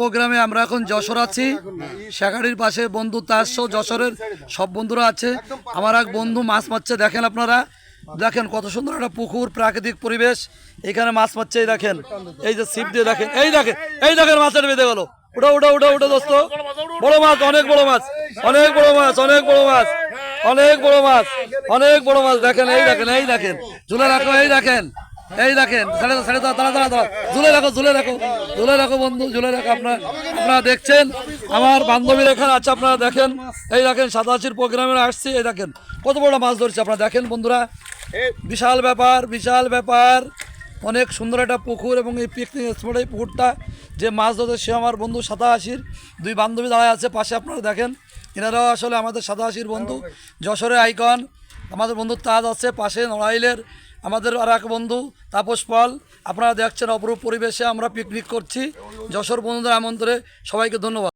প্রোগ্রামে আমরা এখন যশোর আছি, শেখাড়ির পাশে বন্ধু তাসো যশোরের সব বন্ধুরা আছে। আমার এক বন্ধু মাছ মারছে, দেখেন আপনারা, দেখেন কত সুন্দর একটা পুকুর, প্রাকৃতিক পরিবেশ, এখানে মাছ মারছে। এই দেখেন, এই যে ছিপ দিয়ে দেখেন, এই দেখেন, এই দেখেন মাছের বেঁধে গেল। উঠো উঠো উঠো উঠো দোস্ত, বড় মাছ, অনেক বড় মাছ, অনেক বড় মাছ, অনেক বড় মাছ, অনেক বড় মাছ, অনেক বড় মাছ। দেখেন, এই দেখেন, এই দেখেন, ঝুলে রাখো, এই দেখেন, এই দেখেন, ছেড়ে দাও, তাড়া তাড়া দাও, ঝুলে রাখো, ঝুলে রাখো, ঝুলে রাখো বন্ধু, ঝুলে রাখো। আপনারা দেখছেন আমার বান্ধবীর এখানে আছে, আপনারা দেখেন, এই দেখেন 87 প্রোগ্রামে আসছি, এই দেখেন কত বড় মাছ ধরছে, আপনারা দেখেন বন্ধুরা, বিশাল ব্যাপার, বিশাল ব্যাপার, অনেক সুন্দর একটা পুকুর। এবং এই পিকনিক স্পট, এই পুকুরটা যে মাছ ধরছে সে আমার বন্ধু 87, দুই বান্ধবী দাঁড়ায় আছে পাশে, আপনারা দেখেন, এনারাও আসলে আমাদের 87 বন্ধু, যশোরের আইকন। আমাদের বন্ধু তাজ আছে পাশে, নড়াইলের আমাদের আর এক বন্ধু তাপস পাল। আপনারা দেখছেন অপরূপ পরিবেশে আমরা পিকনিক করছি, যশোর বন্ধুদের আমন্ত্রণে সবাইকে ধন্যবাদ।